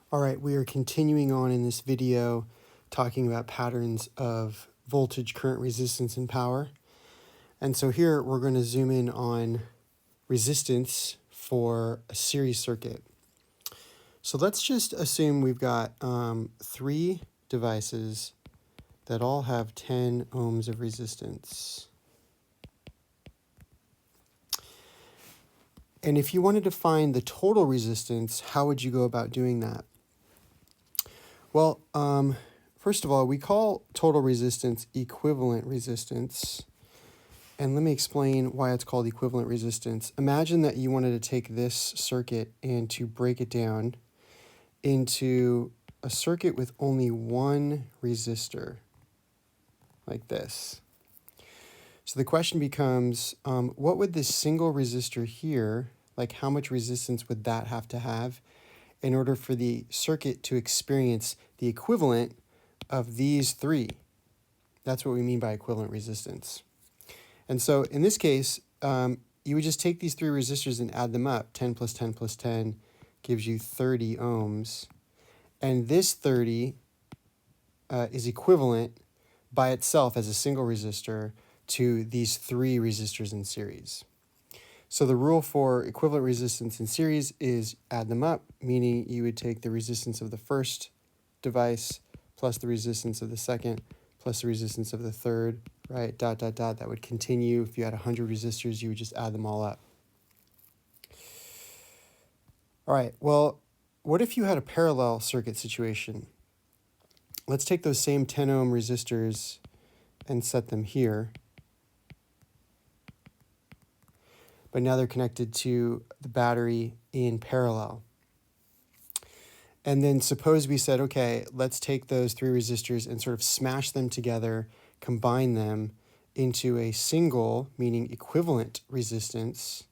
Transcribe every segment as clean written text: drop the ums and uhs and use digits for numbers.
All right, we are continuing on in this video talking about patterns of voltage, current, resistance, and power. And so here we're going to zoom in on resistance for a series circuit. So let's just assume we've got three devices that all have 10 ohms of resistance. And if you wanted to find the total resistance, how would you go about doing that? Well, first of all, we call total resistance equivalent resistance. And let me explain why it's called equivalent resistance. Imagine that you wanted to take this circuit and to break it down into a circuit with only one resistor, like this. So the question becomes, what would this single resistor here, like how much resistance would that have to have in order for the circuit to experience the equivalent of these three? That's what we mean by equivalent resistance. And so in this case, you would just take these three resistors and add them up. 10 plus 10 plus 10 gives you 30 ohms. And this 30 is equivalent by itself as a single resistor to these three resistors in series. So the rule for equivalent resistance in series is add them up, meaning you would take the resistance of the first device plus the resistance of the second plus the resistance of the third, right? Dot, dot, dot. That would continue. If you had 100 resistors, you would just add them all up. All right, well, what if you had a parallel circuit situation? Let's take those same 10 ohm resistors and set them here. But now they're connected to the battery in parallel. And then suppose we said, okay, let's take those three resistors and sort of smash them together, combine them into a single, meaning equivalent resistance.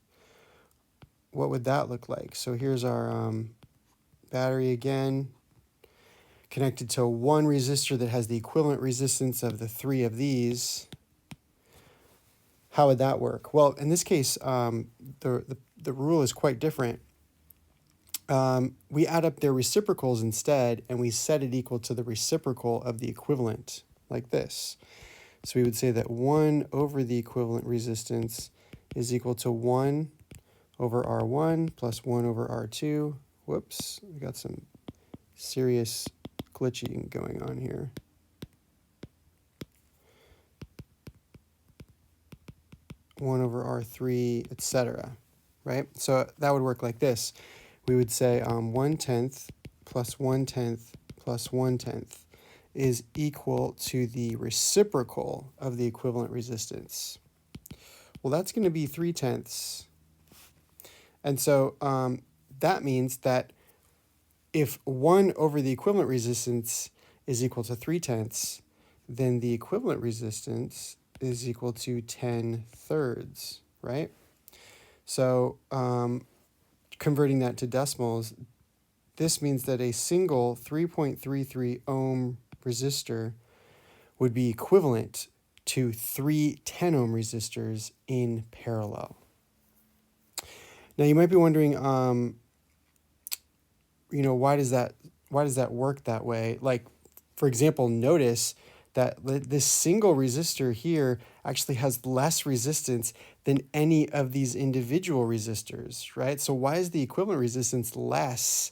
What would that look like? So here's our battery again, connected to one resistor that has the equivalent resistance of the three of these. How would that work? Well, in this case, the rule is quite different. We add up their reciprocals instead, and we set it equal to the reciprocal of the equivalent, like this. So we would say that 1 over the equivalent resistance is equal to 1 over R1 plus 1 over R2. Whoops, we got some serious glitching going on here. One over R3, etc. Right? So that would work like this. We would say 1/10 plus 1/10 plus 1/10 is equal to the reciprocal of the equivalent resistance. Well, that's going to be 3/10. And so that means that if 1 over the equivalent resistance is equal to 3/10, then the equivalent resistance is equal to 10/3, right? So converting that to decimals, this means that a single 3.33 ohm resistor would be equivalent to 3 10 ohm resistors in parallel. Now you might be wondering, why does that work that way? Like, for example, notice that this single resistor here actually has less resistance than any of these individual resistors, right? So why is the equivalent resistance less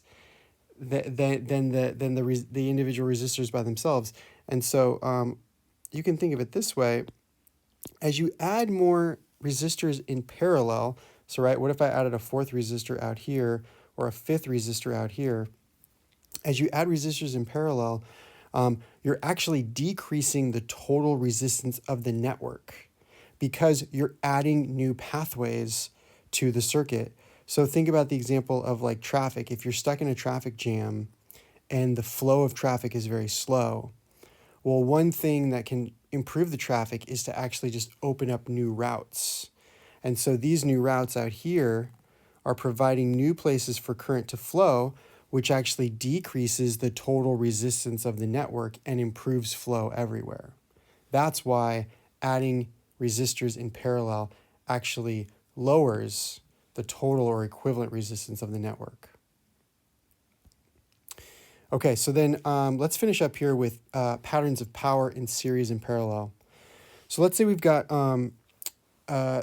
than the individual resistors by themselves? And so you can think of it this way. As you add more resistors in parallel, so right, what if I added a fourth resistor out here or a fifth resistor out here? As you add resistors in parallel, you're actually decreasing the total resistance of the network because you're adding new pathways to the circuit. So think about the example of like traffic. If you're stuck in a traffic jam and the flow of traffic is very slow, well, one thing that can improve the traffic is to actually just open up new routes. And so these new routes out here are providing new places for current to flow, which actually decreases the total resistance of the network and improves flow everywhere. That's why adding resistors in parallel actually lowers the total or equivalent resistance of the network. Okay, so then let's finish up here with patterns of power in series and parallel. So let's say we've got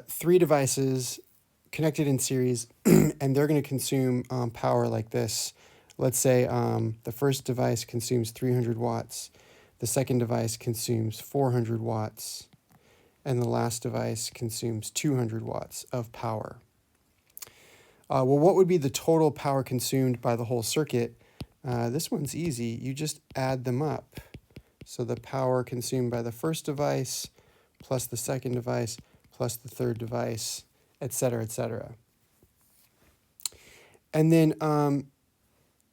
three devices connected in series, and they're going to consume power like this. Let's say the first device consumes 300 watts, the second device consumes 400 watts, and the last device consumes 200 watts of power. Well, what would be the total power consumed by the whole circuit? This one's easy. You just add them up. So the power consumed by the first device plus the second device plus the third device, et cetera, et cetera. And then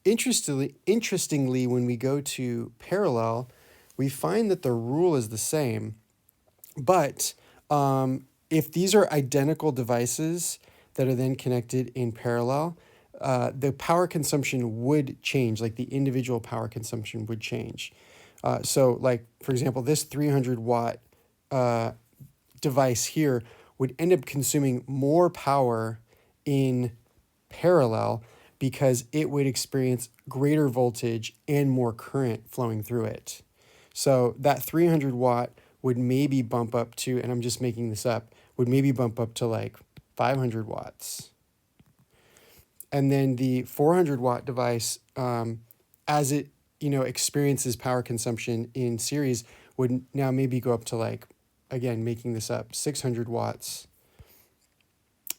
interestingly, when we go to parallel, we find that the rule is the same. But if these are identical devices that are then connected in parallel, the power consumption would change, like the individual power consumption would change. So like, for example, this 300 watt device here would end up consuming more power in parallel because it would experience greater voltage and more current flowing through it. So that 300 watt would maybe bump up to, and I'm just making this up, would maybe bump up to like 500 watts. And then the 400 watt device, as it experiences power consumption in series, would now maybe go up to like, again, making this up, 600 watts.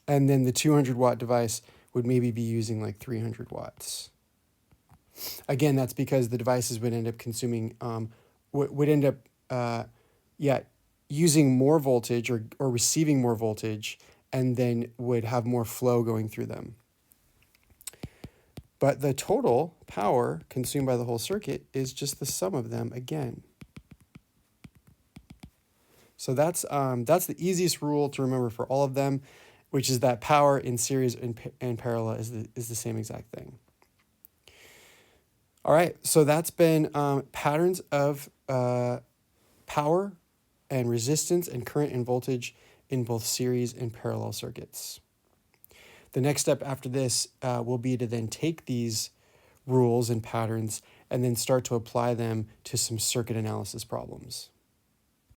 And then the 200 watt device would maybe be using like 300 watts. Again, that's because the devices would end up consuming, using more voltage or receiving more voltage, and then would have more flow going through them. But the total power consumed by the whole circuit is just the sum of them again. So that's the easiest rule to remember for all of them, which is that power in series and parallel is the same exact thing. All right, so that's been patterns of power and resistance and current and voltage in both series and parallel circuits. The next step after this will be to then take these rules and patterns and then start to apply them to some circuit analysis problems.